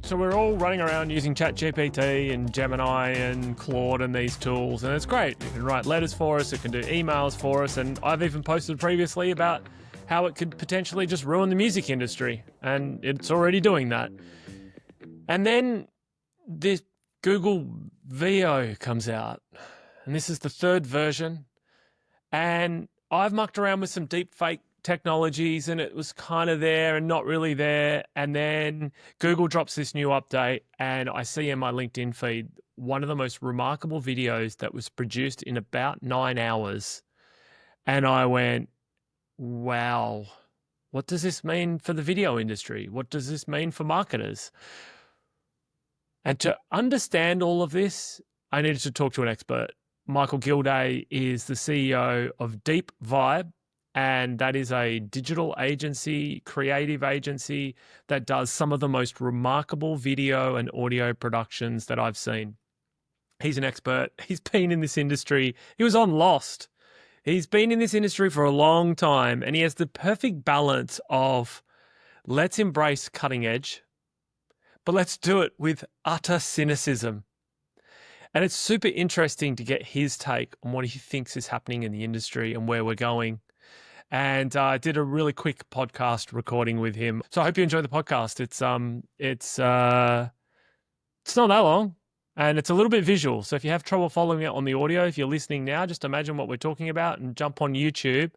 So we're all running around using ChatGPT and Gemini and Claude and these tools, and it's great. It can write letters for us, it can do emails for us, and I've even posted previously about how it could potentially just ruin the music industry, and it's already doing that. And then this Google VO comes out, and this is the third version, and I've mucked around with some deep fake technologies and it was kind of there and not really there. And then Google drops this new update and I see in my LinkedIn feed one of the most remarkable videos that was produced in about 9 hours. And I went, wow, what does this mean for the video industry? What does this mean for marketers? And to understand all of this, I needed to talk to an expert. Michael Gilday is the CEO of Deep Vibe, and that is a digital agency, creative agency that does some of the most remarkable video and audio productions that I've seen. He's an expert. He's been in this industry. He was on Lost. He's been in this industry for a long time, and he has the perfect balance of let's embrace cutting edge, but let's do it with utter cynicism. And it's super interesting to get his take on what he thinks is happening in the industry and where we're going. And I did a really quick podcast recording with him. So I hope you enjoy the podcast. It's not that long and it's a little bit visual. So if you have trouble following it on the audio, if you're listening now, just imagine what we're talking about and jump on YouTube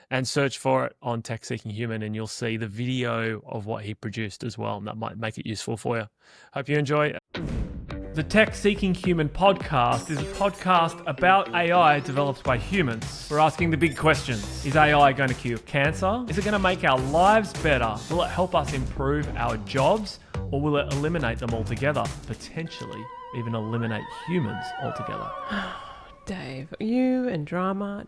and search for it on Tech Seeking Human and you'll see the video of what he produced as well. And that might make it useful for you. Hope you enjoy it. The Tech Seeking Human podcast is a podcast about AI developed by humans. We're asking the big questions. Is AI going to cure cancer? Is it going to make our lives better? Will it help us improve our jobs? Or will it eliminate them altogether? Potentially even eliminate humans altogether. Dave, you and drama.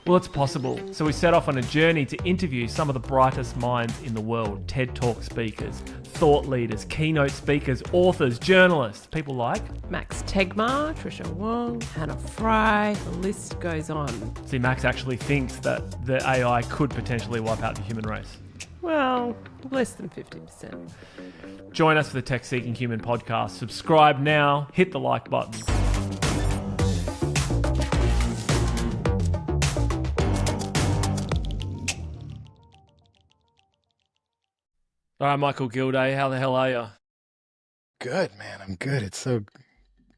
Well, it's possible. So we set off on a journey to interview some of the brightest minds in the world. TED Talk speakers, thought leaders, keynote speakers, authors, journalists, people like Max Tegmark, Trisha Wong, Hannah Fry, the list goes on. See, Max actually thinks that the AI could potentially wipe out the human race. Well, less than 50%. Join us for the Tech Seeking Human podcast. Subscribe now, hit the like button. All right, Michael Gilday, how the hell are you? Good, man. I'm good. It's so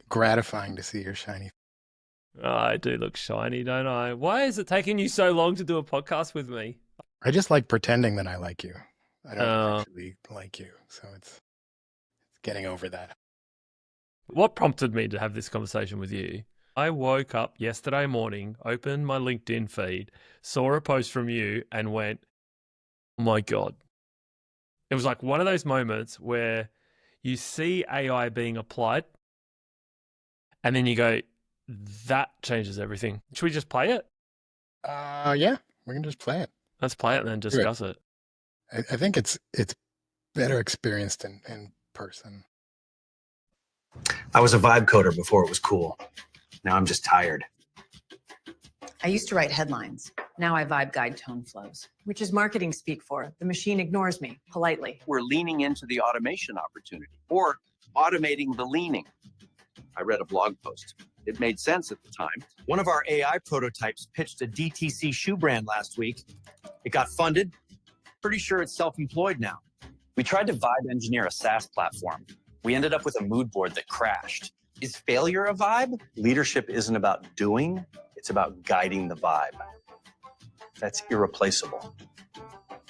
gratifying to see your shiny. Oh, I do look shiny, don't I? Why is it taking you so long to do a podcast with me? I just like pretending that I like you. I don't actually like you, so it's getting over that. What prompted me to have this conversation with you? I woke up yesterday morning, opened my LinkedIn feed, saw a post from you and went, oh my God. It was like one of those moments where you see AI being applied and then you go, that changes everything. Should we just play it? Yeah, we can just play it. Let's play it and then discuss it. I think it's better experienced in person. I was a vibe coder before it was cool. Now I'm just tired. I used to write headlines. Now I vibe guide tone flows, which is marketing speak for the machine ignores me politely. We're leaning into the automation opportunity or automating the leaning. I read a blog post. It made sense at the time. One of our AI prototypes pitched a DTC shoe brand last week. It got funded. Pretty sure it's self-employed now. We tried to vibe engineer a SaaS platform. We ended up with a mood board that crashed. Is failure a vibe? Leadership isn't about doing, it's about guiding the vibe. That's irreplaceable,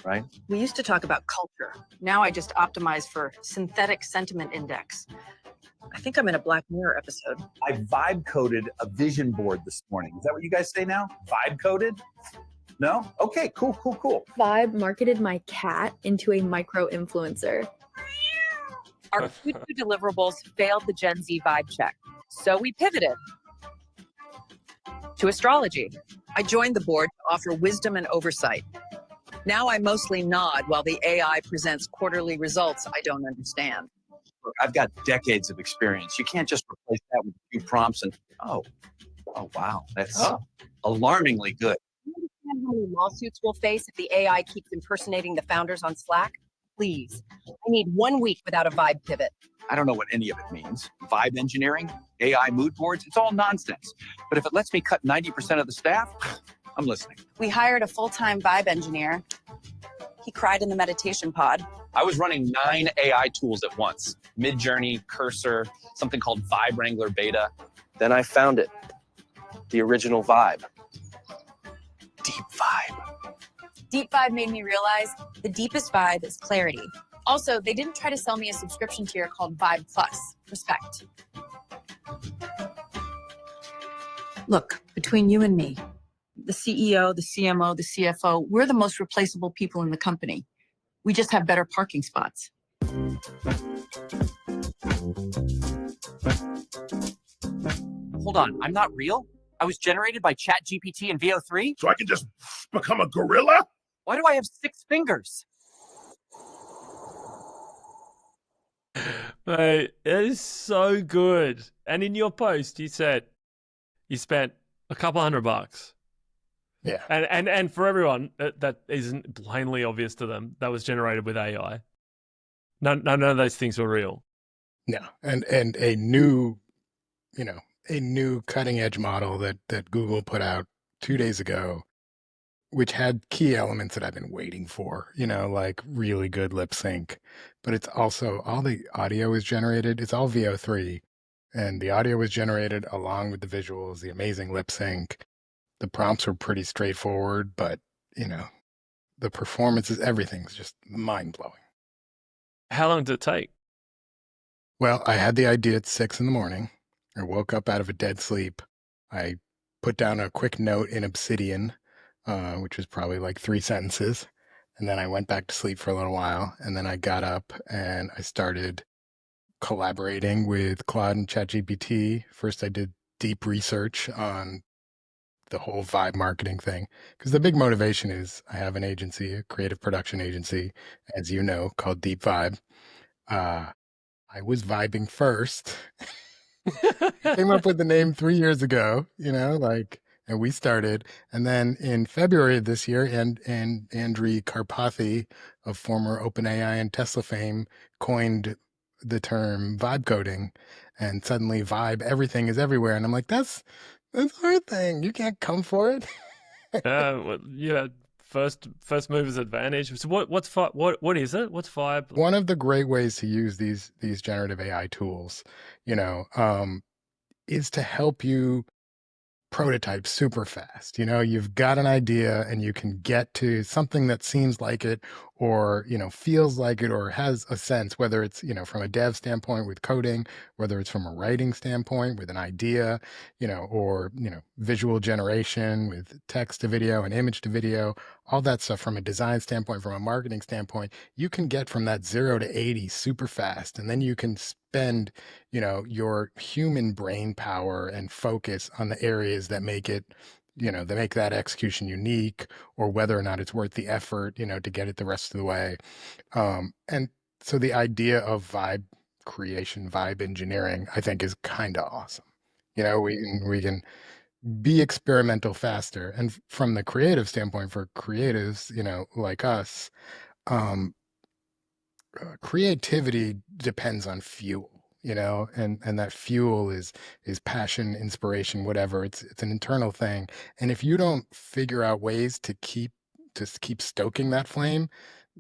right? We used to talk about culture. Now I just optimize for synthetic sentiment index. I think I'm in a Black Mirror episode. I vibe coded a vision board this morning. Is that what you guys say now? Vibe coded? No? Okay, cool. Vibe marketed my cat into a micro-influencer. Our Q2 deliverables failed the Gen Z vibe check, so we pivoted to astrology. I joined the board to offer wisdom and oversight. Now I mostly nod while the AI presents quarterly results I don't understand. Look, I've got decades of experience. You can't just replace that with a few prompts and, oh wow, that's alarmingly good. Do you understand how many lawsuits we'll face if the AI keeps impersonating the founders on Slack? Please. I need 1 week without a vibe pivot. I don't know what any of it means. Vibe engineering, AI mood boards, it's all nonsense. But if it lets me cut 90% of the staff, I'm listening. We hired a full-time vibe engineer. He cried in the meditation pod. I was running 9 AI tools at once. Midjourney, Cursor, something called Vibe Wrangler Beta. Then I found it. The original Vibe. Deep Vibe. Deep Vibe made me realize the deepest vibe is clarity. Also, they didn't try to sell me a subscription tier called Vibe Plus. Respect. Look, between you and me, the CEO, the CMO, the CFO, we're the most replaceable people in the company. We just have better parking spots. Hold on, I'm not real? I was generated by ChatGPT and VO3? So I can just become a gorilla? Why do I have 6 fingers? Mate, it is so good. And in your post, you said you spent a couple $100. Yeah. And for everyone that isn't plainly obvious to them, that was generated with AI. None of those things were real. No. And a new, a new cutting edge model that Google put out 2 days ago, which had key elements that I've been waiting for, like really good lip sync, but it's also all the audio is generated. It's all VO3, and the audio was generated along with the visuals, the amazing lip sync. The prompts were pretty straightforward, but the performances, everything's just mind blowing. How long did it take? Well, I had the idea at 6 a.m. I woke up out of a dead sleep. I put down a quick note in Obsidian, which was probably like 3 sentences. And then I went back to sleep for a little while. And then I got up and I started collaborating with Claude and ChatGPT. First, I did deep research on the whole vibe marketing thing, because the big motivation is I have an agency, a creative production agency, as you know, called Deep Vibe. I was vibing first. Came up with the name 3 years ago, and we started. And then in February of this year, and Andrei Karpathy of former OpenAI and Tesla fame coined the term vibe coding, and suddenly vibe, everything is everywhere. And I'm like, that's our thing. You can't come for it. First mover's advantage. So what is it? What's vibe? One of the great ways to use these generative AI tools, is to help you prototype super fast. You've got an idea and you can get to something that seems like it, or, feels like it, or has a sense, whether it's, from a dev standpoint with coding, whether it's from a writing standpoint with an idea, or, visual generation with text to video and image to video, all that stuff from a design standpoint, from a marketing standpoint. You can get from that 0 to 80 super fast. And then you can spend, your human brain power and focus on the areas that make it, that make that execution unique, or whether or not it's worth the effort, to get it the rest of the way. And so the idea of vibe creation, vibe engineering, I think is kind of awesome. We can be experimental faster. And from the creative standpoint, for creatives, like us, creativity depends on fuel, and that fuel is passion, inspiration, whatever. It's an internal thing. And if you don't figure out ways to keep stoking that flame,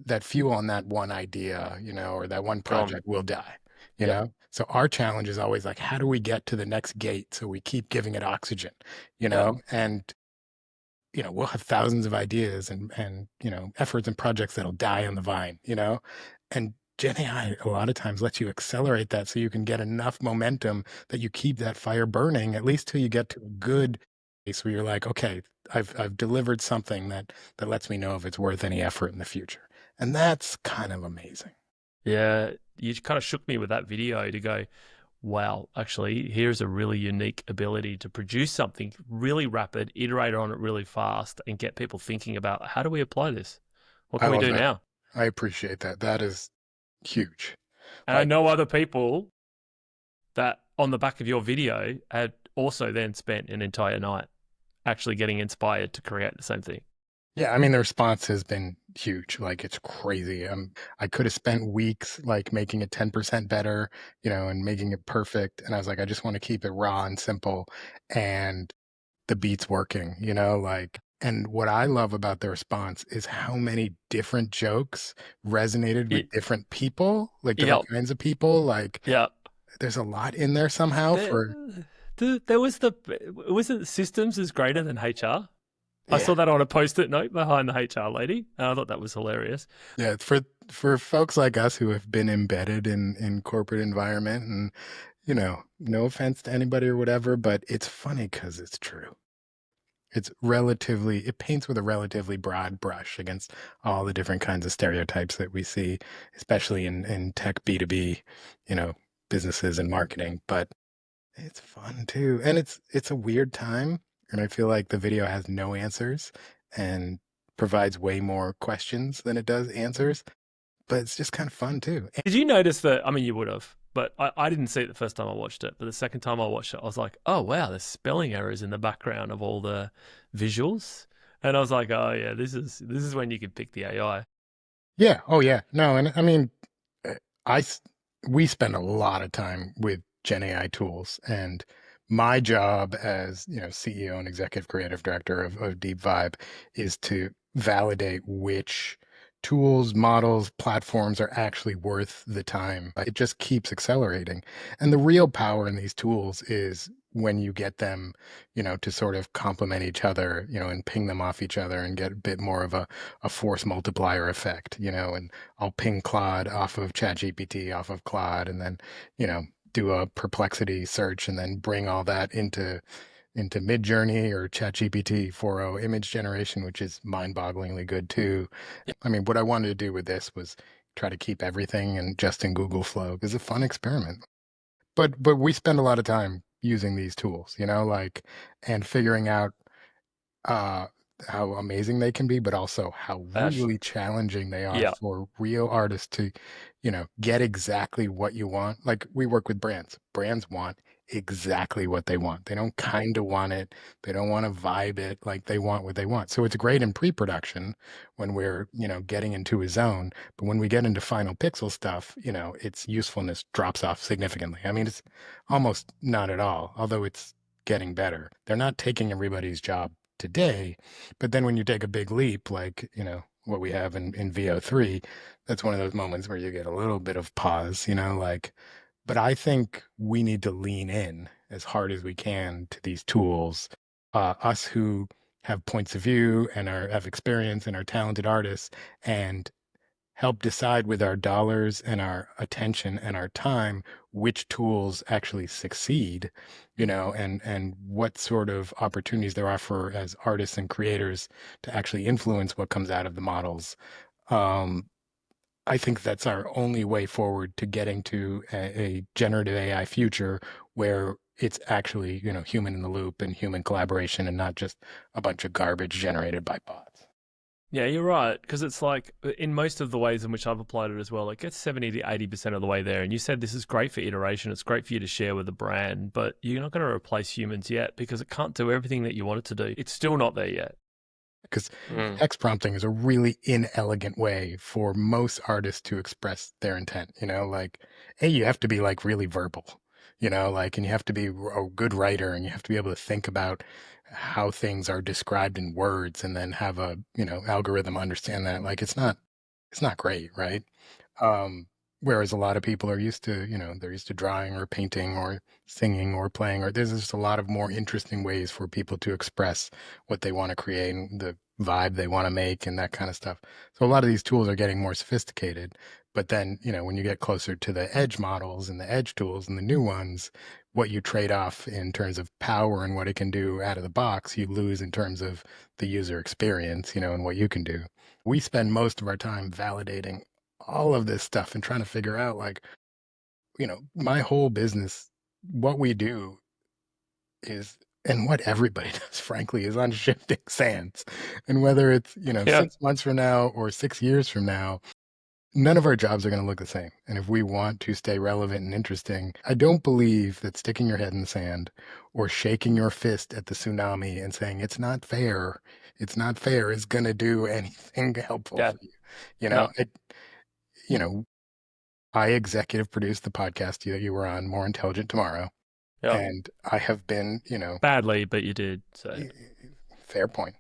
that fuel on that one idea, or that one project will die, you know? So our challenge is always like, how do we get to the next gate? So we keep giving it oxygen, and, we'll have thousands of ideas and, efforts and projects that'll die on the vine, and Gen AI a lot of times lets you accelerate that so you can get enough momentum that you keep that fire burning, at least till you get to a good place where you're like, okay, I've delivered something that lets me know if it's worth any effort in the future. And that's kind of amazing. Yeah, you kind of shook me with that video to go, wow, actually, here's a really unique ability to produce something really rapid, iterate on it really fast, and get people thinking about, how do we apply this? What can we do now? I appreciate that. That is huge. And I know other people that on the back of your video had also then spent an entire night actually getting inspired to create the same thing. Yeah, I mean, the response has been huge. Like, it's crazy. I could have spent weeks like making it 10% better, and making it perfect. And I was like, I just want to keep it raw and simple. And the beat's working, and what I love about the response is how many different jokes resonated with Y- different people, like different Yep. kinds of people. Like, Yep. there's a lot in there somehow for, There was it systems is greater than HR. I yeah. saw that on a post-it note behind the HR lady. I thought that was hilarious. Yeah, for folks like us who have been embedded in corporate environment, and no offense to anybody or whatever, but it's funny because it's true. It paints with a relatively broad brush against all the different kinds of stereotypes that we see, especially in tech B2B, you know, businesses and marketing. But it's fun too. And it's a weird time. And I feel like the video has no answers and provides way more questions than it does answers. But it's just kind of fun too. Did you notice that? I mean, you would have, but I didn't see it the first time I watched it. But the second time I watched it, I was like, oh, wow, there's spelling errors in the background of all the visuals. And I was like, oh, yeah, this is when you can pick the AI. Yeah. Oh, yeah. No, and I mean, uh, I s- we spend a lot of time with Gen AI tools, and my job as CEO and executive creative director of Deep Vibe is to validate which tools, models, platforms are actually worth the time. It just keeps accelerating, and the real power in these tools is when you get them, to sort of complement each other, and ping them off each other and get a bit more of a force multiplier effect, and I'll ping Claude off of ChatGPT, off of Claude, and then, do a perplexity search and then bring all that into Midjourney or ChatGPT 4.0 image generation, which is mind-bogglingly good too. I mean, what I wanted to do with this was try to keep everything and just in Google Flow. It's a fun experiment. But we spend a lot of time using these tools, and figuring out uh, how amazing they can be, but also how Ash? really challenging they are Yeah. for real artists to, get exactly what you want. Like, we work with brands. Brands want exactly what they want. They don't kind of want it. They don't want to vibe it. Like, they want what they want. So it's great in pre-production when we're, getting into a zone. But when we get into final pixel stuff, its usefulness drops off significantly. I mean, it's almost not at all, although it's getting better. They're not taking everybody's job today. But then when you take a big leap, like, what we have in VO3, that's one of those moments where you get a little bit of pause, but I think we need to lean in as hard as we can to these tools. Us who have points of view and have experience and are talented artists, and help decide with our dollars and our attention and our time which tools actually succeed, and what sort of opportunities there are for as artists and creators to actually influence what comes out of the models. um, I think that's our only way forward to getting to a generative AI future where it's actually, human in the loop and human collaboration, and not just a bunch of garbage generated by bots. Yeah, you're right. Because it's like in most of the ways in which I've applied it as well, it gets 70 to 80% of the way there. And you said this is great for iteration. It's great for you to share with the brand, but you're not going to replace humans yet because it can't do everything that you want it to do. It's still not there yet. Because text prompting is a really inelegant way for most artists to express their intent. Like, hey, you have to be like really verbal, and you have to be a good writer, and you have to be able to think about how things are described in words, and then have a, algorithm understand that. Like, it's not great, right? Um, Whereas a lot of people are used to, they're used to drawing or painting or singing or playing, or there's just a lot of more interesting ways for people to express what they want to create and the vibe they want to make and that kind of stuff. So a lot of these tools are getting more sophisticated. But then, when you get closer to the edge models and the edge tools and the new ones, what you trade off in terms of power and what it can do out of the box, you lose in terms of the user experience, and what you can do. We spend most of our time validating all of this stuff and trying to figure out, like, my whole business, what we do is, and what everybody does, frankly, is on shifting sands. And whether it's, Yeah. 6 months from now or 6 years from now, none of our jobs are going to look the same. And if we want to stay relevant and interesting, I don't believe that sticking your head in the sand or shaking your fist at the tsunami and saying it's not fair is going to do anything helpful Yeah. for you. You No. know, you know, I executive produced the podcast that you were on, More Intelligent Tomorrow. Yeah. And I have been, Badly, but you did. So fair point.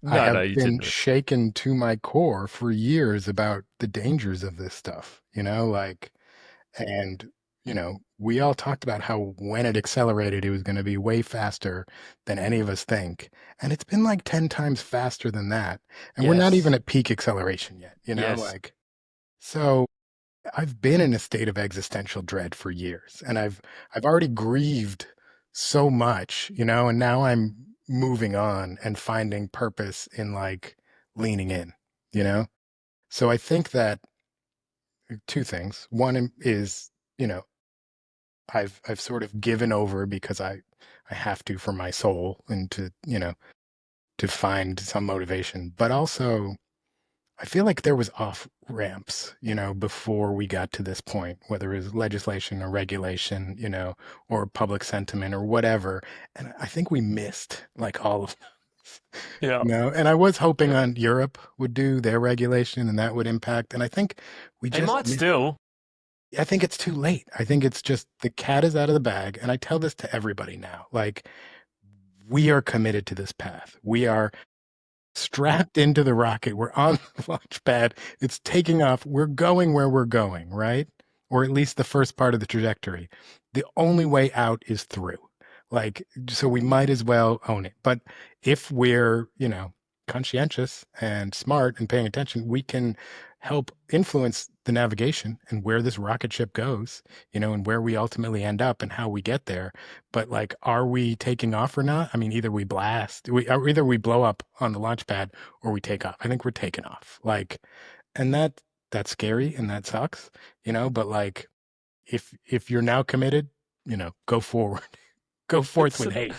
I no, have you been didn't. shaken to my core for years about the dangers of this stuff, and, we all talked about how when it accelerated, it was going to be way faster than any of us think. And it's been like 10 times faster than that. And we're not even Yes. at peak acceleration yet, Yes. So I've been in a state of existential dread for years, and I've already grieved so much, and now I'm moving on and finding purpose in like leaning in, you know? So I think that two things. One is, I've sort of given over because I have to for my soul and to find some motivation. But also I feel like there was off ramps, before we got to this point, whether it was legislation or regulation, or public sentiment or whatever. And I think we missed like all of those, Yeah. And I was hoping on Europe would do their regulation and that would impact. And I think we They just might still. I think it's too late. I think it's just the cat is out of the bag. And I tell this to everybody now. Like, we are committed to this path. We are strapped into the rocket. We're on the launch pad. It's taking off. We're going where we're going, right? Or at least the first part of the trajectory. The only way out is through. Like, so we might as well own it. But if we're, conscientious and smart and paying attention, we can help influence the navigation and where this rocket ship goes, and where we ultimately end up and how we get there. But like, are we taking off or not? I mean, either we either we blow up on the launch pad or we take off. I think we're taking off. Like, and that's scary and that sucks, but like, if you're now committed, go forward, go forth with hate.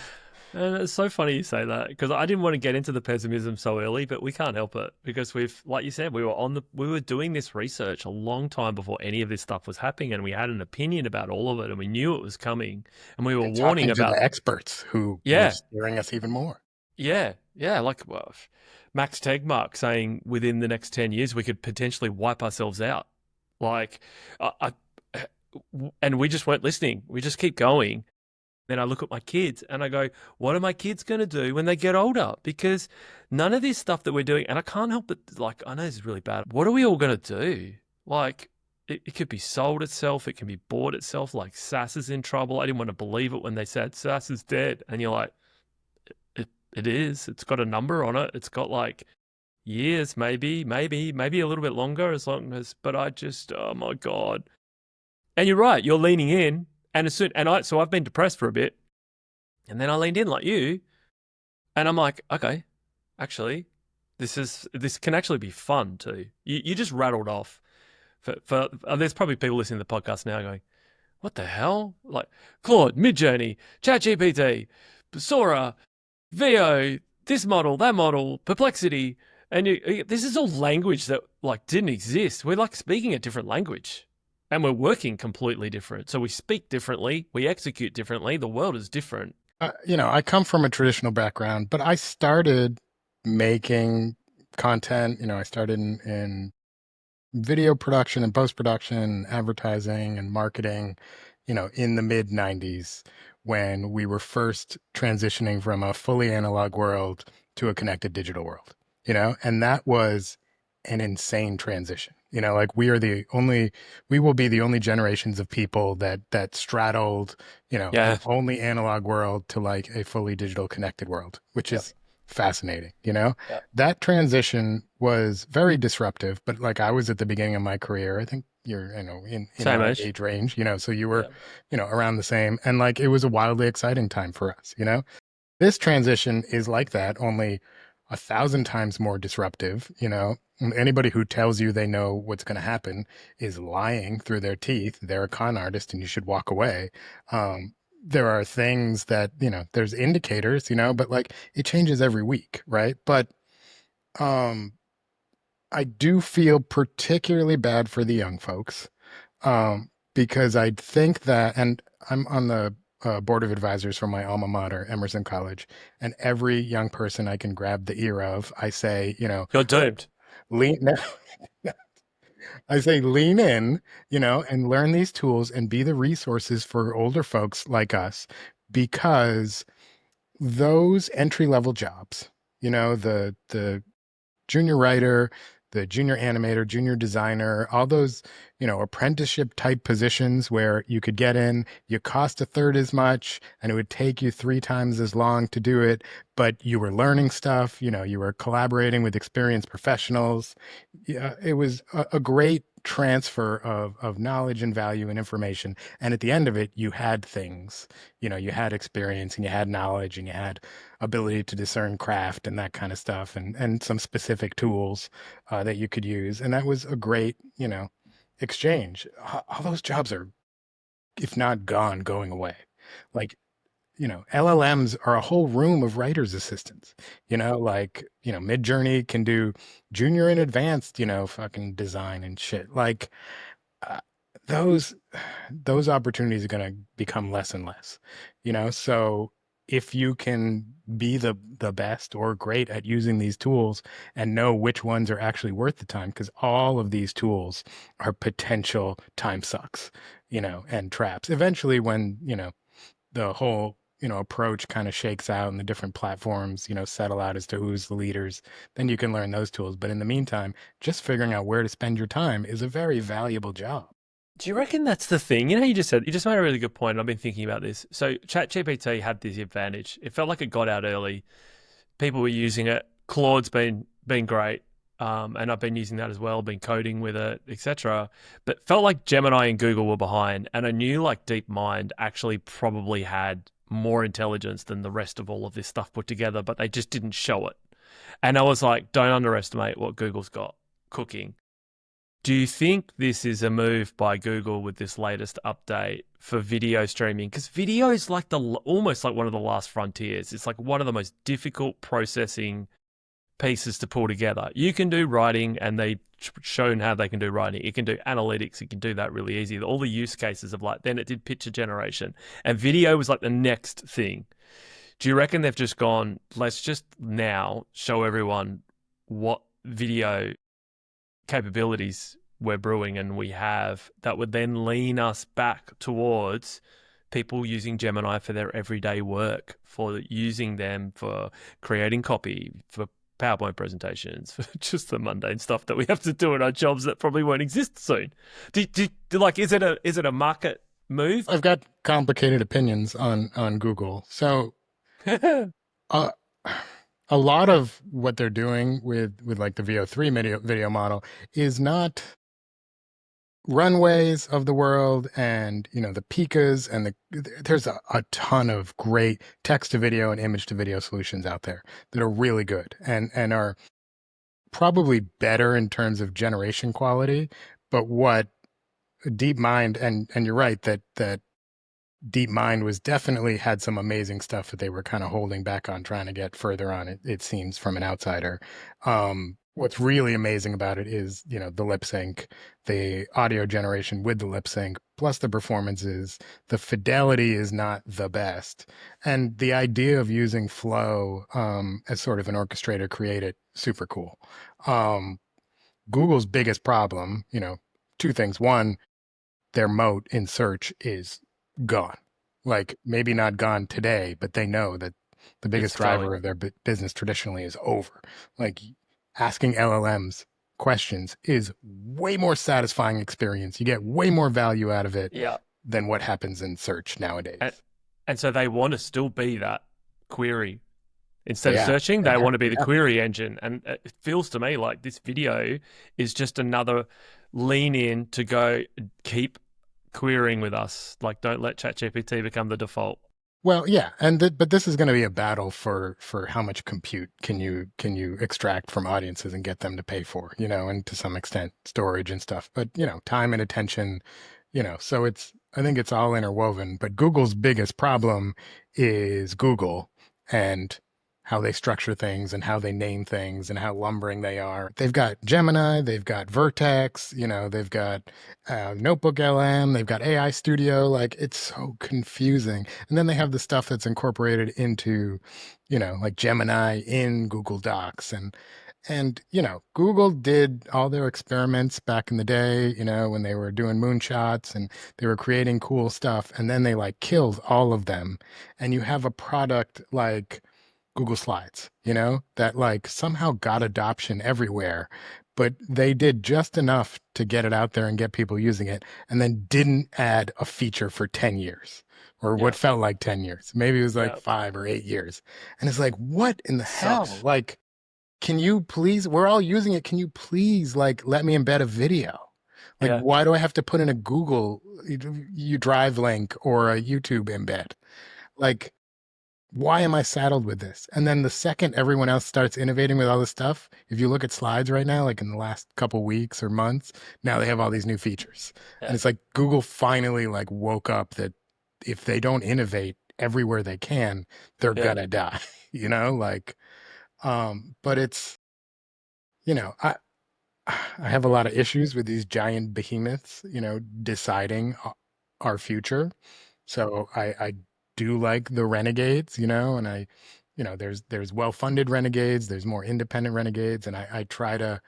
And it's so funny you say that because I didn't want to get into the pessimism so early, but we can't help it because like you said, we were doing this research a long time before any of this stuff was happening, and we had an opinion about all of it, and we knew it was coming, and we were warning about the experts who were steering us even more. Yeah, like Max Tegmark saying within the next 10 years we could potentially wipe ourselves out, like, and we just weren't listening. We just keep going. Then I look at my kids and I go, what are my kids going to do when they get older? Because none of this stuff that we're doing, and I can't help but, like, I know this is really bad. What are we all going to do? Like, it could be sold itself. It can be bought itself. Like, SAS is in trouble. I didn't want to believe it when they said SAS is dead. And you're like, it is. It's got a number on it. It's got like years, maybe a little bit longer but I just, oh my God. And you're right. You're leaning in. So I've been depressed for a bit, and then I leaned in like you, and I'm like, okay, actually, this can actually be fun too. You just rattled off. There's probably people listening to the podcast now going, what the hell? Like Claude, Midjourney, ChatGPT, Sora, VO, this model, that model, Perplexity, and this is all language that like didn't exist. We're like speaking a different language. And we're working completely different. So we speak differently. We execute differently. The world is different. I come from a traditional background, but I started making content. I started in video production and post-production, advertising and marketing, in the mid 90s when we were first transitioning from a fully analog world to a connected digital world, and that was an insane transition. Like we will be the only generations of people that straddled, an only analog world to like a fully digital connected world, which is fascinating. That transition was very disruptive, but like I was at the beginning of my career. I think you're, in our age range, so you were, around the same, and like, it was a wildly exciting time for us. This transition is like that, only 1,000 times more disruptive. Anybody who tells you they know what's going to happen is lying through their teeth. They're a con artist and you should walk away. There are things that, there's indicators, but like it changes every week. Right. But I I do feel particularly bad for the young folks, because I think that, and I'm on the board of advisors for my alma mater, Emerson College, and every young person I can grab the ear of, I say, You're doomed. lean. I say lean in, and learn these tools and be the resources for older folks like us, because those entry level jobs, the junior writer, the junior animator, junior designer, all those, apprenticeship type positions where you could get in, you cost a third as much, and it would take you 3 times as long to do it, but you were learning stuff, you were collaborating with experienced professionals. Yeah, it was a great transfer of knowledge and value and information. And at the end of it, you had things, you had experience and you had knowledge and you had ability to discern craft and that kind of stuff, and some specific tools that you could use. And that was a great, exchange. All those jobs are, if not gone, going away. Like, LLMs are a whole room of writer's assistants, like, Midjourney can do junior and advanced, fucking design and shit. Like, uh, those opportunities are going to become less and less, so if you can be the best or great at using these tools and know which ones are actually worth the time, because all of these tools are potential time sucks, and traps eventually when, the whole, approach kind of shakes out and the different platforms, settle out as to who's the leaders, then you can learn those tools. But in the meantime, just figuring out where to spend your time is a very valuable job. Do you reckon that's the thing? You just made a really good point. And I've been thinking about this. So ChatGPT had this advantage. It felt like it got out early. People were using it. Claude's been great. And I've been using that as well, been coding with it, etc. But felt like Gemini and Google were behind. And I knew like DeepMind actually probably had more intelligence than the rest of all of this stuff put together, but they just didn't show it. And I was like, don't underestimate what Google's got cooking. Do you think this is a move by Google with this latest update for video streaming? Because video is like almost like one of the last frontiers. It's like one of the most difficult processing pieces to pull together. You can do writing, and they've shown how they can do writing. It can do analytics. It can do that really easy. All the use cases of like, then it did picture generation, and video was like the next thing. Do you reckon they've just gone, let's just now show everyone what video capabilities we're brewing and we have that would then lean us back towards people using Gemini for their everyday work, for using them for creating copy, for PowerPoint presentations, for just the mundane stuff that we have to do in our jobs that probably won't exist soon. Is it a market move? I've got complicated opinions on Google. So a lot of what they're doing with like the VO3 video model is not Runways of the world and, the Pikas, and there's a ton of great text to video and image to video solutions out there that are really good and are probably better in terms of generation quality. But what DeepMind, and you're right that DeepMind was definitely had some amazing stuff that they were kind of holding back on trying to get further on, it seems, from an outsider. What's really amazing about it is, the lip sync, the audio generation with the lip sync, plus the performances. The fidelity is not the best. And the idea of using Flow as sort of an orchestrator created super cool. Google's biggest problem, two things. One, their moat in search is gone. Like, maybe not gone today, but they know that the biggest driver of their business traditionally is over. Like, asking LLMs questions is way more satisfying experience. You get way more value out of it than what happens in search nowadays. And so they want to still be that query. Instead of searching, they want to be the query engine. And it feels to me like this video is just another lean in to go keep querying with us. Like, don't let ChatGPT become the default. Well, yeah, but this is going to be a battle for how much compute can you extract from audiences and get them to pay for, and to some extent storage and stuff. But time and attention, so I think it's all interwoven. But Google's biggest problem is Google, and how they structure things and how they name things and how lumbering they are. They've got Gemini, they've got Vertex, they've got Notebook LM, they've got AI Studio. Like, it's so confusing. And then they have the stuff that's incorporated into, like Gemini in Google Docs. And Google did all their experiments back in the day, when they were doing moonshots and they were creating cool stuff. And then they like killed all of them. And you have a product like Google Slides, that like somehow got adoption everywhere, but they did just enough to get it out there and get people using it, and then didn't add a feature for 10 years or what felt like 10 years. Maybe it was like 5 or 8 years. And it's like, what in the hell? Like, can you please, we're all using it. Can you please like let me embed a video? Like, why do I have to put in a Google you Drive link or a YouTube embed? Like, why am I saddled with this? And then the second everyone else starts innovating with all this stuff, if you look at Slides right now, like in the last couple weeks or months, now they have all these new features. And it's like Google finally like woke up that if they don't innovate everywhere they can, they're gonna die, but it's, I have a lot of issues with these giant behemoths, deciding our future. So I do like the renegades, and there's well-funded renegades, there's more independent renegades, and I try to,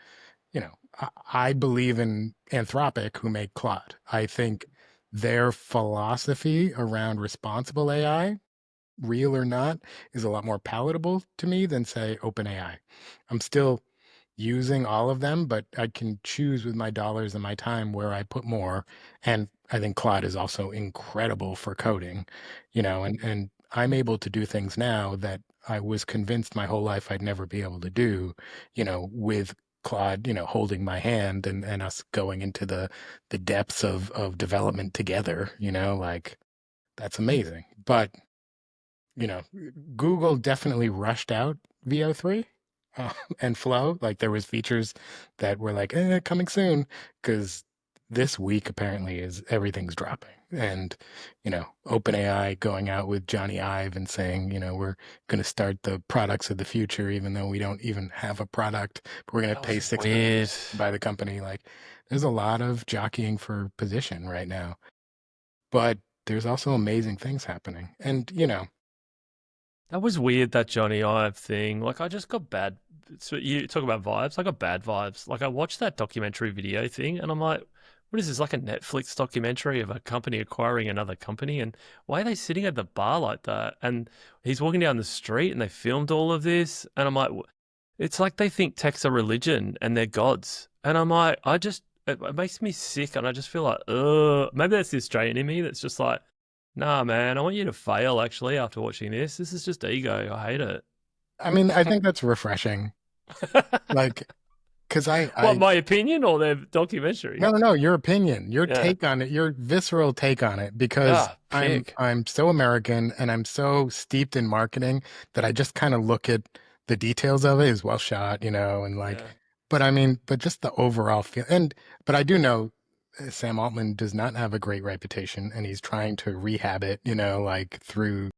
I believe in Anthropic, who make Claude. I think their philosophy around responsible AI, real or not, is a lot more palatable to me than, say, OpenAI. I'm still using all of them, but I can choose with my dollars and my time where I put more. And I think Claude is also incredible for coding, and I'm able to do things now that I was convinced my whole life I'd never be able to do, with Claude, holding my hand and us going into the depths of development together, like that's amazing. But Google definitely rushed out VO3 and Flow. Like, there was features that were like, coming soon, because this week apparently is everything's dropping. And, OpenAI going out with Johnny Ive and saying, we're going to start the products of the future, even though we don't even have a product, but we're going to pay $6 million to buy the company. Like, there's a lot of jockeying for position right now. But there's also amazing things happening. And, That was weird, that Johnny Ive thing. Like, I just got bad. So you talk about vibes. I got bad vibes. Like, I watched that documentary video thing, and I'm like, what is this? Like a Netflix documentary of a company acquiring another company? And why are they sitting at the bar like that? And he's walking down the street, and they filmed all of this. And I'm like, it's like they think tech's a religion and they're gods. And I'm like, it makes me sick, and I just feel like, maybe that's the Australian in me that's just like, nah, man, I want you to fail, actually, after watching this. This is just ego. I hate it. I mean, I think that's refreshing. Like, because What, my opinion or their documentary? No, your opinion, your take on it, your visceral take on it, because I'm so American and I'm so steeped in marketing that I just kind of look at the details of it as well shot, and like, but I mean, but just the overall feel. But I do know Sam Altman does not have a great reputation, and he's trying to rehab it, like through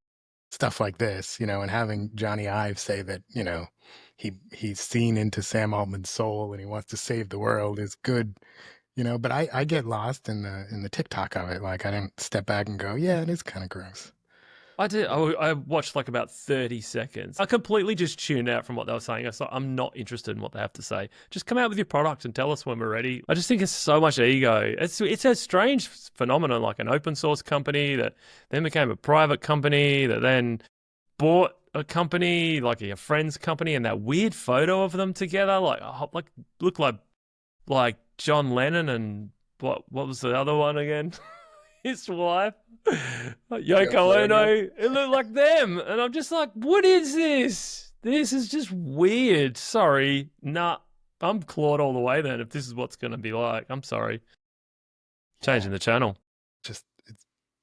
stuff like this, and having Johnny Ive say that, he's seen into Sam Altman's soul and he wants to save the world is good, but I get lost in the TikTok of it. Like, I don't step back and go, yeah, it is kind of gross. I did. I watched like about 30 seconds. I completely just tuned out from what they were saying. I thought, I'm not interested in what they have to say. Just come out with your product and tell us when we're ready. I just think it's so much ego. It's a strange phenomenon, like an open source company that then became a private company that then bought a company, like a friend's company, and that weird photo of them together, like look like John Lennon and what was the other one again? His wife, Yoko Ono. It looked like them, and I'm just like, what is this? This is just weird. Sorry, nah, I'm Claude all the way. Then, if this is what's going to be like, I'm sorry. Changing the channel. It's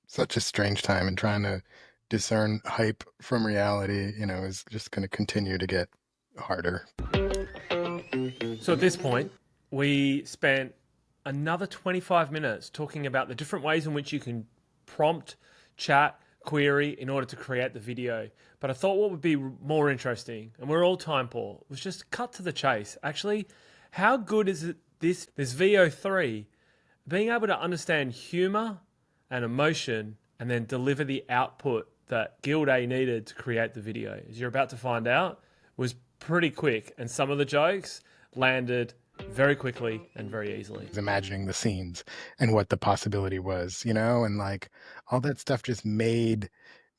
such a strange time, and trying to discern hype from reality, is just going to continue to get harder. So at this point, we spent another 25 minutes talking about the different ways in which you can prompt, chat, query in order to create the video. But I thought what would be more interesting, and we're all time poor, was just cut to the chase. Actually, how good is it this VO3 being able to understand humor and emotion and then deliver the output that Gilday needed to create the video, as you're about to find out, was pretty quick. And some of the jokes landed very quickly and very easily. Imagining the scenes and what the possibility was, you know, and like all that stuff just made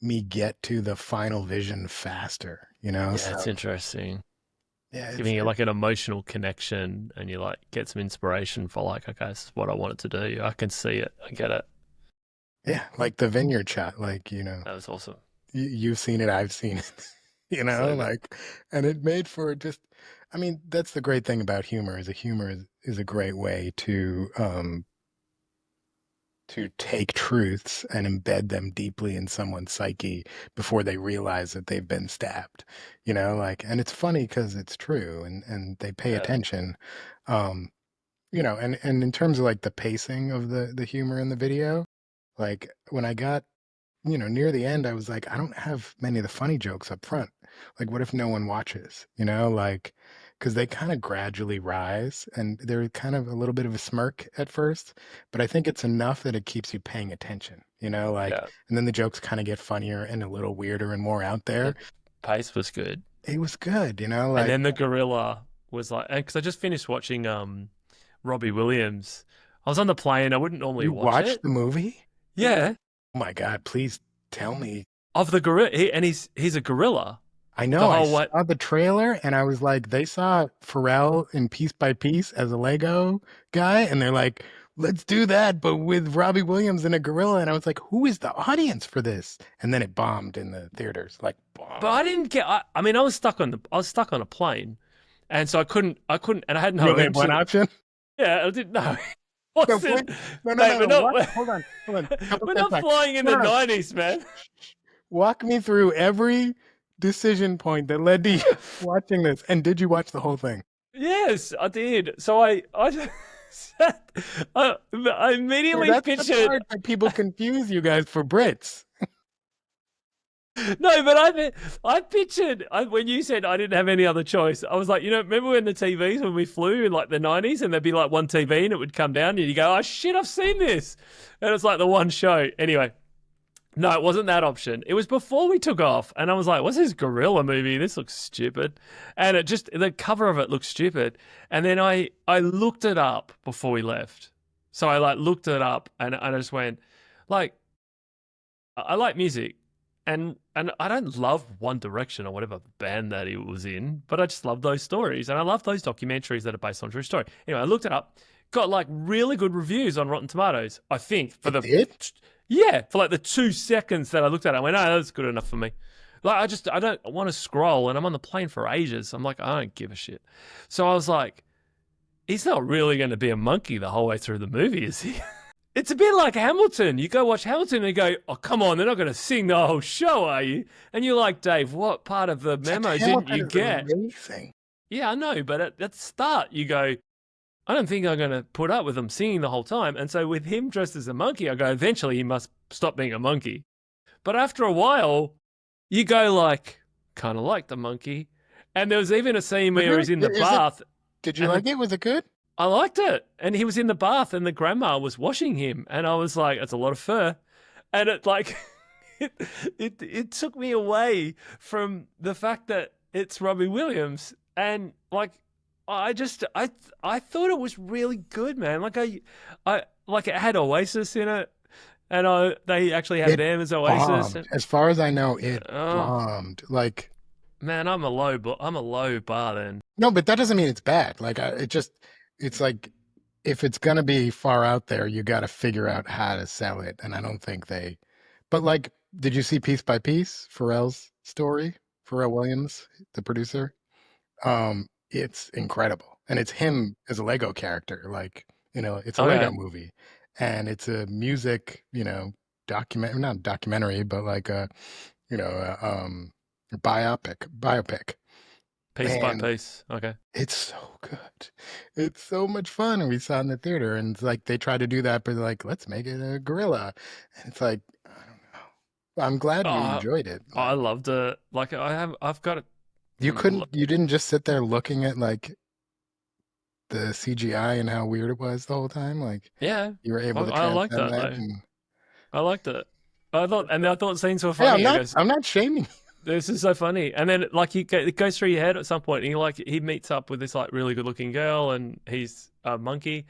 me get to the final vision faster, you know? Yeah, So, it's interesting. yeah, Giving you like an emotional connection, and you like get some inspiration for like, okay, this is what I wanted to do. I can see it. I get it. yeah, like the vineyard shot, like, you know, That was awesome. you've seen it, I've seen it, you know, So good. like, and it made for just, I mean, that's the great thing about humor is a great way to take truths and embed them deeply in someone's psyche before they realize that they've been stabbed, you know, like, and it's funny because it's true, and they pay Yeah. attention, you know, and in terms of like the pacing of the humor in the video, like when I got, you know, near the end, I was like, I don't have many of the funny jokes up front. Like, what if no one watches, you know, like, because they kind of gradually rise and they're kind of a little bit of a smirk at first, but I think it's enough that it keeps you paying attention, you know, like, Yeah. and then the jokes kind of get funnier and a little weirder and more out there. Pace was good. It was good, you know, like, And then the gorilla was like, because I just finished watching Robbie Williams. I was on the plane. I wouldn't normally you watch watched it. the movie? Yeah. Oh my God, please tell me. Of the gorilla. And he's a gorilla. I know. The I whole saw the trailer and I was like, they saw Pharrell in Piece by Piece as a Lego guy, and they're like, let's do that, but with Robbie Williams and a gorilla. And I was like, who is the audience for this? And then it bombed in the theaters, like bombed. But I didn't get. I mean, I was stuck on a plane, and so I couldn't, and I had no You only had one option. option? Yeah, I didn't know. No, Wasn't, please. mate, No. we're not, What? Hold on. Couple we're steps not back. flying in No, the no. 90s, man. Walk me through every decision point that led to you watching this. And did you watch the whole thing? Yes, I did. So I immediately That's the pictured. part that people confuse you guys for Brits. No, but I pictured when you said I didn't have any other choice. I was like, you know, remember when the TVs when we flew in like the 90s and there'd be like one TV and it would come down and you go, oh shit, I've seen this, and it's like the one show. Anyway, no, it wasn't that option. It was before we took off, and I was like, what's this gorilla movie? This looks stupid, and the cover of it looked stupid. And then I looked it up before we left, so I like looked it up and I just went, like, I like music. And I don't love One Direction or whatever band that he was in, but I just love those stories. And I love those documentaries that are based on true story. Anyway, I looked it up, got like really good reviews on Rotten Tomatoes, I think. For the 2 seconds that I looked at it, I went, oh, that's good enough for me. Like, I don't want to scroll, and I'm on the plane for ages. I'm like, I don't give a shit. So I was like, he's not really going to be a monkey the whole way through the movie, is he? It's a bit like Hamilton. You go watch Hamilton and you go, oh, come on, they're not going to sing the whole show, are you? And you're like, Dave, what part of the memo didn't you get? Amazing. Yeah, I know, but at the start, you go, I don't think I'm going to put up with them singing the whole time. And so with him dressed as a monkey, I go, eventually he must stop being a monkey. But after a while, you go like, kind of like the monkey. And there was even a scene where he's in the bath. Did you like it? Was it good? I liked it. And he was in the bath and the grandma was washing him. And I was like, it's a lot of fur. And it like, it took me away from the fact that it's Robbie Williams. And like, I thought it was really good, man. Like I like it had Oasis in it. And they actually had them as Oasis. Bombed. As far as I know, it bombed. Like, man, I'm a low bar then. No, but that doesn't mean it's bad. Like, it's like, if it's going to be far out there, you got to figure out how to sell it. And I don't think but like, did you see Piece by Piece, Pharrell's story? Pharrell Williams, the producer? It's incredible. And it's him as a Lego character. Like, you know, it's a Lego movie. And it's a music, you know, not documentary, but like a, you know, biopic. Piece by piece. Okay. It's so good. It's so much fun. And we saw it in the theater, and it's like they try to do that, but they're like, let's make it a gorilla. And it's like, I don't know. I'm glad you Oh, enjoyed it. I loved it. Like I've got it. You didn't just sit there looking at like the CGI and how weird it was the whole time. Like Yeah, you were able to I like transcend that that. though. And I liked it. I thought scenes were yeah, funny. I goes, I'm not shaming. this is so funny. And then like it goes through your head at some point, and he meets up with this like really good looking girl, and he's a monkey.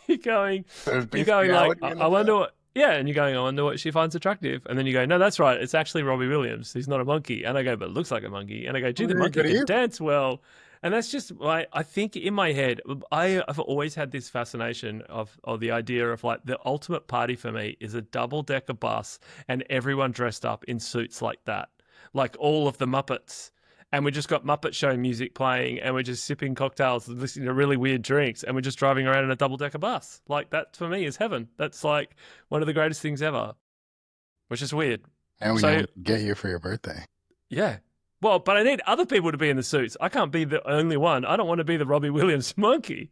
There's You're going like, bestiality in I the wonder film. what. Yeah, and you're going, I wonder what she finds attractive. And then you go, no, that's right. It's actually Robbie Williams. He's not a monkey. And I go, but it looks like a monkey. And I go, gee, the Very monkey good of can you. dance well. And that's just why I think in my head, I've always had this fascination of the idea of like the ultimate party for me is a double decker bus and everyone dressed up in suits like that, like all of the Muppets. And we just got Muppet Show music playing, and we're just sipping cocktails, and listening to really weird drinks, and we're just driving around in a double decker bus. Like that for me is heaven. That's like one of the greatest things ever, which is weird. Now we So know what to get you for your birthday. yeah, well, but I need other people to be in the suits. I can't be the only one. I don't want to be the Robbie Williams monkey.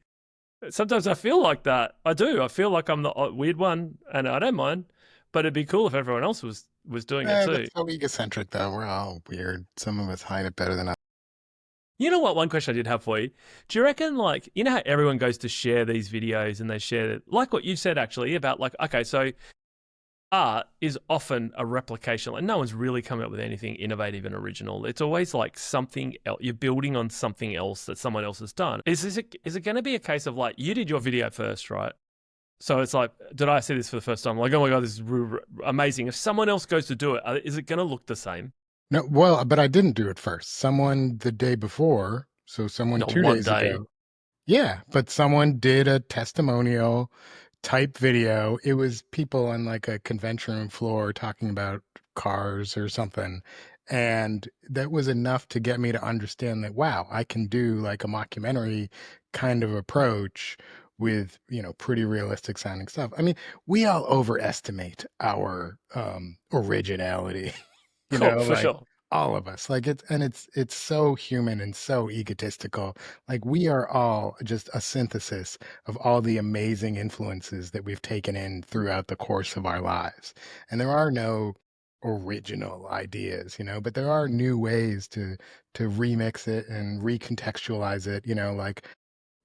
Sometimes I feel like that. I do. I feel like I'm the weird one, and I don't mind. But it'd be cool if everyone else was doing it too. That's so egocentric, though. We're all weird. Some of us hide it better than others. You know what? One question I did have for you. Do you reckon, like, you know how everyone goes to share these videos and they share it, like what you said actually about, like, okay, so art is often a replication. Like, no one's really coming up with anything innovative and original. It's always like something else. You're building on something else that someone else has done. Is it going to be a case of like, you did your video first, right? So it's like, did I see this for the first time? Like, oh my God, this is amazing. If someone else goes to do it, is it going to look the same? No, well, but I didn't do it first. Someone the day before, so someone Not 2 one days day. ago. Yeah, but someone did a testimonial type video. It was people on like a convention room floor talking about cars or something. And that was enough to get me to understand that, wow, I can do like a mockumentary kind of approach with, pretty realistic sounding stuff. I mean, we all overestimate our originality. Cool, for Like sure. all of us. Like it's so human and so egotistical. Like we are all just a synthesis of all the amazing influences that we've taken in throughout the course of our lives. And there are no original ideas, but there are new ways to remix it and recontextualize it, like.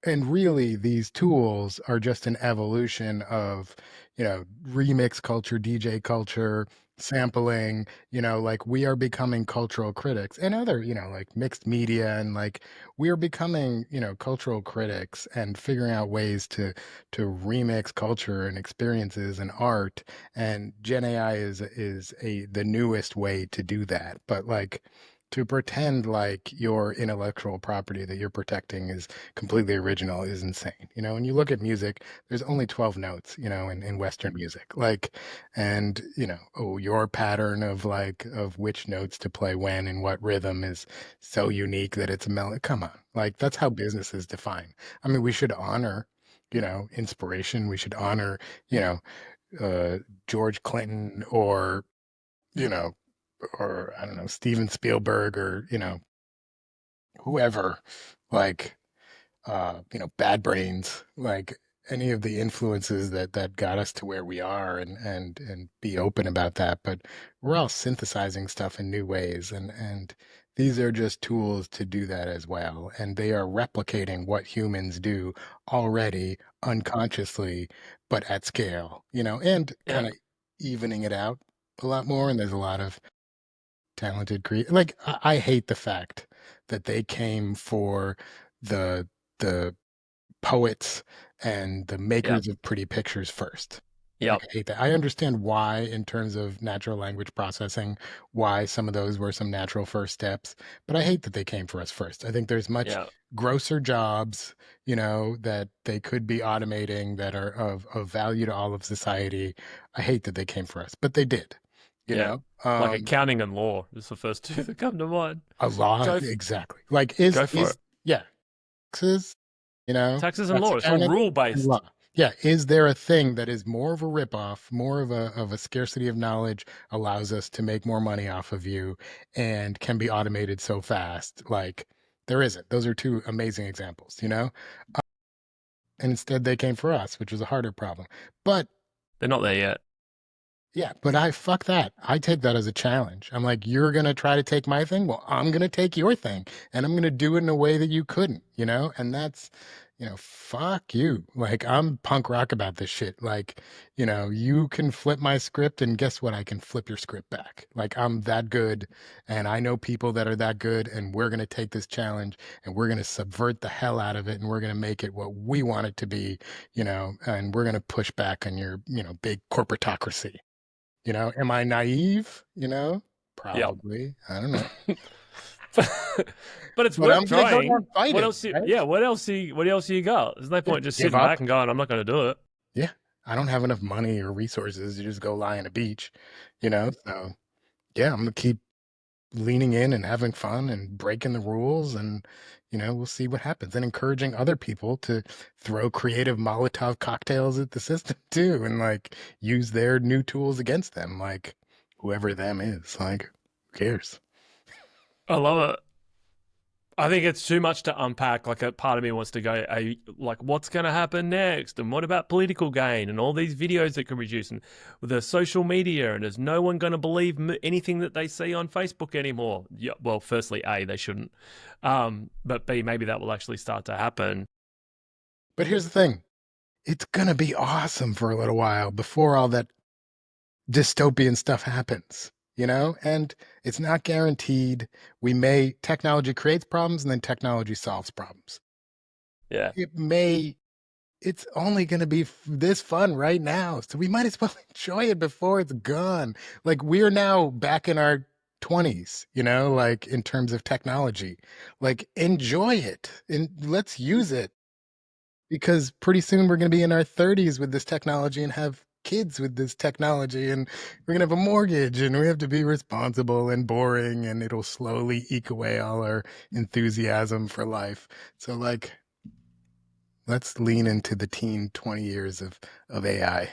And really, these tools are just an evolution of, remix culture, DJ culture, sampling, like we are becoming cultural critics and other, like mixed media and like we are becoming, cultural critics and figuring out ways to remix culture and experiences and art. And Gen AI is the newest way to do that. But like to pretend like your intellectual property that you're protecting is completely original is insane. When you look at music, there's only 12 notes, in Western music. Like, and, your pattern of of which notes to play when and what rhythm is so unique that it's a melody. Come on. Like, that's how business is defined. I mean, we should honor, inspiration. We should honor, George Clinton or, you know, or I don't know, Steven Spielberg or, whoever, like, Bad Brains, like any of the influences that got us to where we are and be open about that. But we're all synthesizing stuff in new ways and these are just tools to do that as well. And they are replicating what humans do already unconsciously, but at scale, and Yeah. kind of evening it out a lot more. And there's a lot of talented like I hate the fact that they came for the poets and the Yeah. makers of pretty pictures first. Yep. Like, I hate that. I understand why, in terms of natural language processing, why some of those were some natural first steps, but I hate that they came for us first. I think there's much Yeah. grosser jobs, that they could be automating that are of value to all of society. I hate that they came for us, but they did. Yeah. Like accounting and law is the first two that come to mind. A law, Go exactly. Like go for it. yeah, taxes, Taxes and that's law. It's all accounting rule and based. law. Yeah, is there a thing that is more of a ripoff, more of a scarcity of knowledge, allows us to make more money off of you, and can be automated so fast? Like there isn't. Those are two amazing examples, and instead they came for us, which was a harder problem. But They're not there yet. Yeah, but I fuck that. I take that as a challenge. I'm like, you're gonna try to take my thing. Well, I'm gonna take your thing, and I'm gonna do it in a way that you couldn't. And that's, fuck you. Like, I'm punk rock about this shit. Like, you can flip my script, and guess what? I can flip your script back. Like, I'm that good, and I know people that are that good, and we're gonna take this challenge, and we're gonna subvert the hell out of it, and we're gonna make it what we want it to be. And we're gonna push back on your, big corporatocracy. Am I naive? Probably. I don't know. But it's But I'm worth gonna go trying. there and fight What it, else? right? Yeah. What else? What else you got? There's no point just Give sitting up. back and going, "I'm not going to do it." Yeah. I don't have enough money or resources to just go lie on a beach, So yeah, I'm gonna keep leaning in and having fun and breaking the rules, and we'll see what happens, and encouraging other people to throw creative Molotov cocktails at the system too, and like use their new tools against them, like whoever them is. Like, who cares? I love it. I think it's too much to unpack. Like, a part of me wants to go, like, what's going to happen next? And what about political gain and all these videos that can produce, and with the social media, and is no one going to believe anything that they see on Facebook anymore? Yeah, well, firstly, A, they shouldn't. But B, maybe that will actually start to happen. But here's the thing. It's gonna be awesome for a little while before all that dystopian stuff happens, and it's not guaranteed. Technology creates problems, and then technology solves problems. Yeah. It's only going to be this fun right now, so we might as well enjoy it before it's gone. Like, we're now back in our 20s, like in terms of technology. Like, enjoy it and let's use it, because pretty soon we're going to be in our 30s with this technology and have kids with this technology, and we're going to have a mortgage, and we have to be responsible and boring, and it'll slowly eke away all our enthusiasm for life. So, like, let's lean into the teen 20 years of AI.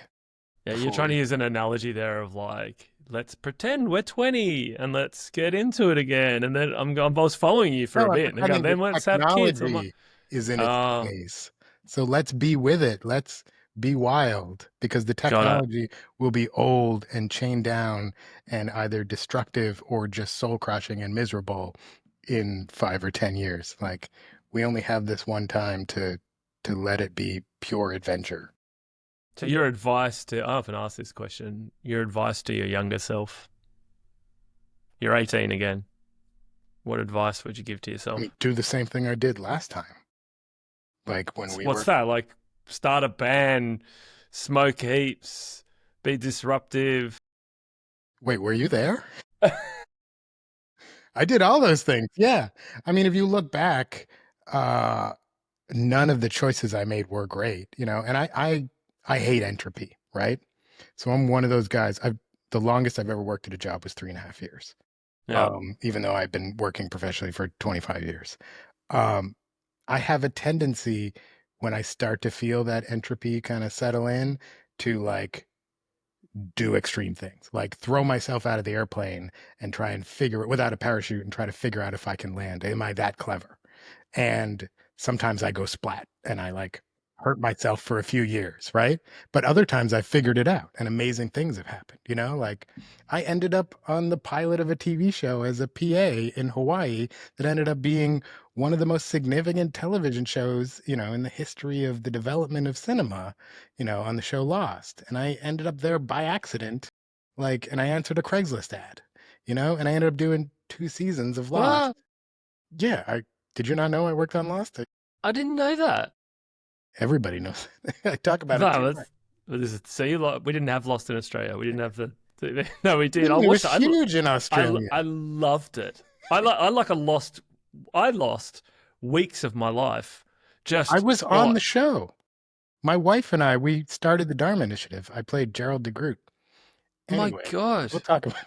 Yeah, you're trying to use an analogy there of like, let's pretend we're 20 and let's get into it again. And then I was following you for a bit, and then let's have kids. I'm like, is in its 20s. So let's be with it. Let's be wild, because the technology will be old and chained down and either destructive or just soul crushing and miserable in 5 or 10 years. Like, we only have this one time to let it be pure adventure. So your advice to, I often ask this question, your advice to your younger self, you're 18 again. What advice would you give to yourself? Do the same thing I did last time. Like, when what's that? Like, start a band, smoke heaps, be disruptive. Wait, were you there? I did all those things. Yeah. I mean, if you look back, none of the choices I made were great, and I hate entropy, right? So I'm one of those guys. The longest I've ever worked at a job was 3.5 years. Yeah. Even though I've been working professionally for 25 years. I have a tendency, when I start to feel that entropy kind of settle in, to like do extreme things, like throw myself out of the airplane and try and figure it without a parachute and try to figure out if I can land. Am I that clever? And sometimes I go splat and I like hurt myself for a few years, right? But other times I figured it out and amazing things have happened, like I ended up on the pilot of a TV show as a PA in Hawaii that ended up being one of the most significant television shows, in the history of the development of cinema, on the show Lost. And I ended up there by accident, and I answered a Craigslist ad, and I ended up doing 2 seasons of Lost. What? Yeah, did you not know I worked on Lost? I didn't know that. Everybody knows. I talk about it. See, we didn't have Lost in Australia. We didn't have the no, we did. It was huge in Australia. I loved it. I lost weeks of my life. I was on the show. My wife and I, we started the Dharma Initiative. I played Gerald DeGroot. Anyway, my God. We'll talk about it.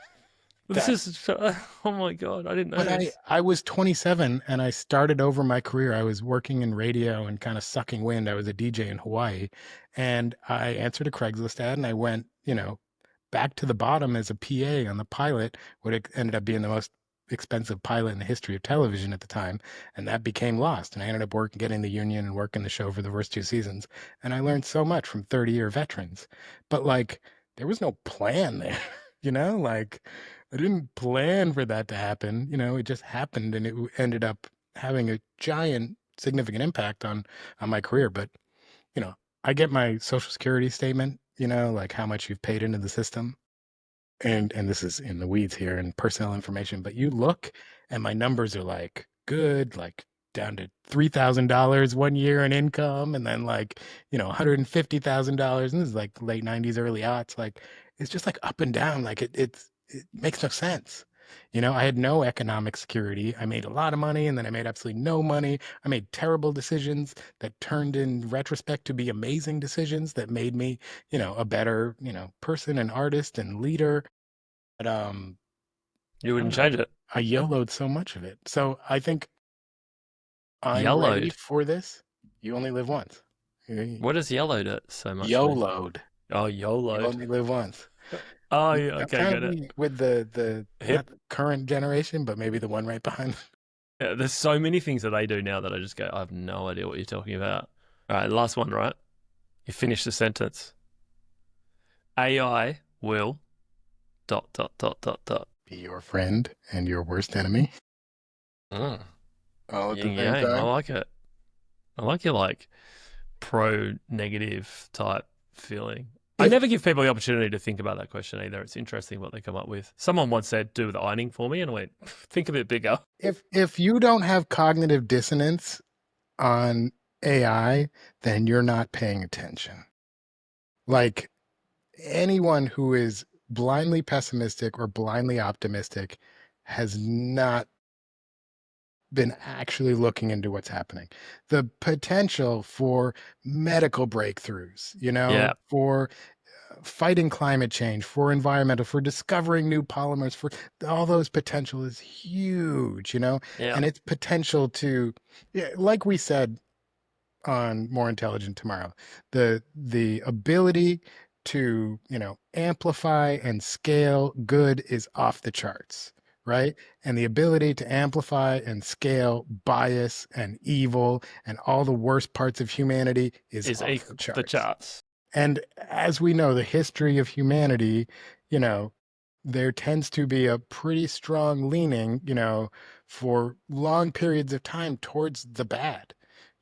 This is, oh my God, I didn't know this. I was 27 and I started over my career. I was working in radio and kind of sucking wind. I was a DJ in Hawaii, and I answered a Craigslist ad and I went, back to the bottom as a PA on the pilot, what ended up being the most expensive pilot in the history of television at the time. And that became Lost. And I ended up getting the union and working the show for the first 2 seasons. And I learned so much from 30-year veterans. But like, there was no plan there. Like I didn't plan for that to happen. It just happened, and it ended up having a giant significant impact on my career. But you know, I get my social security statement, like how much you've paid into the system. And this is in the weeds here and personal information, but you look and my numbers are like good, like down to $3,000 one year in income, and then like, $150,000. And this is like late 90s, early aughts. Like it's just like up and down. Like it makes no sense. I had no economic security. I made a lot of money and then I made absolutely no money. I made terrible decisions that turned in retrospect to be amazing decisions that made me, a better, person and artist and leader. But You I wouldn't don't know. change it. I YOLO'd so much of it. So I think I'm ready Yellowed. for this. You only live once. What does yellowed it so much mean? YOLO'd. Oh, You YOLO'd. only live once. Oh, yeah, I'm okay, trying get to it. be with the not Hip. the current generation, but maybe the one right behind. Yeah, there's so many things that they do now that I just go, I have no idea what you're talking about. All right, last one, right? You finish the sentence. AI will ... Be your friend and your worst enemy. Mm. All at the Yin same yang. I time. like it. I like your like pro-negative type feeling. I never give people the opportunity to think about that question either. It's interesting what they come up with. Someone once said, "Do the ironing for me," and I went, "Think a bit bigger." If you don't have cognitive dissonance on AI, then you're not paying attention. Like anyone who is blindly pessimistic or blindly optimistic has not been actually looking into what's happening. The potential for medical breakthroughs, Yeah. for fighting climate change, for environmental, for discovering new polymers, for all those potential is huge, Yeah. and its potential to, like we said on More Intelligent Tomorrow, the ability to amplify and scale good is off the charts, right? And the ability to amplify and scale bias and evil and all the worst parts of humanity is off equal the the charts. charts. And as we know, the history of humanity, there tends to be a pretty strong leaning, for long periods of time towards the bad,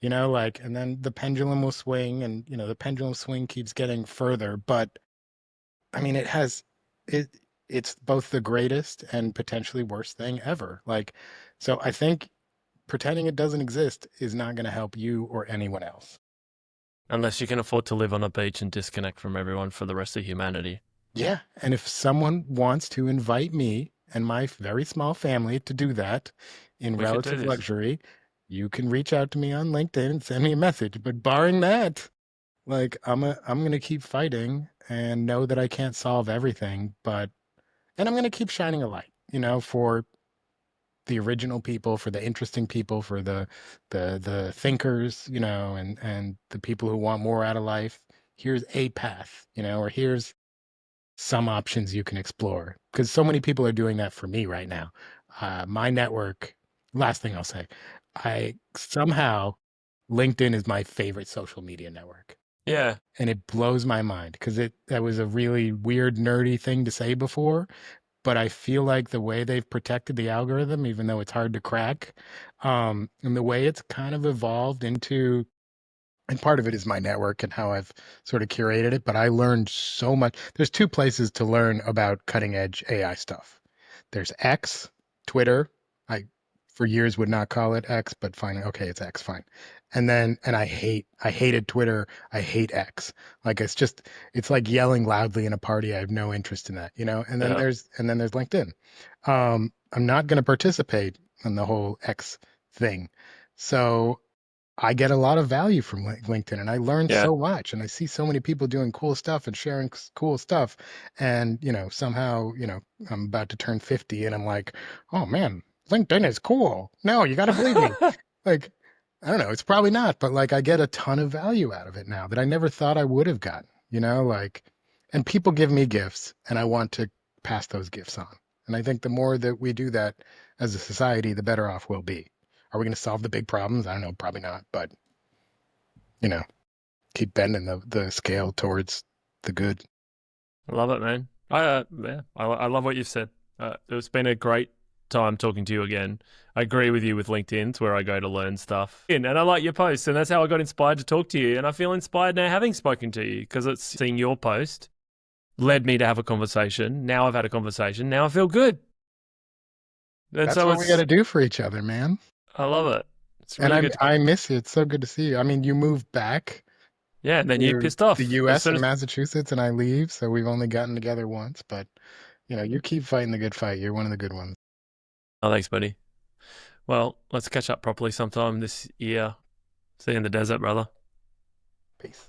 and then the pendulum will swing and, the pendulum swing keeps getting further. But I mean, it's both the greatest and potentially worst thing ever. So I think pretending it doesn't exist is not going to help you or anyone else. Unless you can afford to live on a beach and disconnect from everyone for the rest of humanity. Yeah. And if someone wants to invite me and my very small family to do that in We could do relative this. luxury, you can reach out to me on LinkedIn and send me a message. But barring that, I'm going to keep fighting and know that I can't solve everything, and I'm going to keep shining a light, for the original people, for the interesting people, for the thinkers, and the people who want more out of life. Here's a path, or here's some options you can explore, because so many people are doing that for me right now. My network, last thing I'll say, I somehow, LinkedIn is my favorite social media network. Yeah. And it blows my mind because that was a really weird, nerdy thing to say before. But I feel like the way they've protected the algorithm, even though it's hard to crack, and the way it's kind of evolved into, and part of it is my network and how I've sort of curated it, but I learned so much. There's two places to learn about cutting edge AI stuff. There's X, Twitter. I, for years, would not call it X, but fine. Okay, it's X, fine. And I hated Twitter. I hate X. Like it's like yelling loudly in a party. I have no interest in that, And then there's LinkedIn. I'm not going to participate in the whole X thing. So I get a lot of value from LinkedIn, and I learn so much, and I see so many people doing cool stuff and sharing cool stuff. And, somehow, I'm about to turn 50 and I'm like, oh man, LinkedIn is cool. No, you got to believe me. Like, I don't know, it's probably not, but I get a ton of value out of it now that I never thought I would have gotten, and people give me gifts and I want to pass those gifts on. And I think the more that we do that as a society, the better off we'll be. Are we going to solve the big problems? I don't know, probably not, but keep bending the scale towards the good. I love it, man. I love what you've said. It's been a great time talking to you again. I agree with you with LinkedIn. It's where I go to learn stuff. And I like your posts, and that's how I got inspired to talk to you. And I feel inspired now having spoken to you because it's seeing your post led me to have a conversation. Now I've had a conversation. Now I feel good. And That's so what we got to do for each other, man. I love it. It's really And good. I miss you. It's so good to see you. I mean, you moved back. Yeah, and then you pissed off. The U.S. and Massachusetts, and I leave, so we've only gotten together once. But you keep fighting the good fight. You're one of the good ones. Oh, thanks, buddy. Well, let's catch up properly sometime this year. See you in the desert, brother. Peace.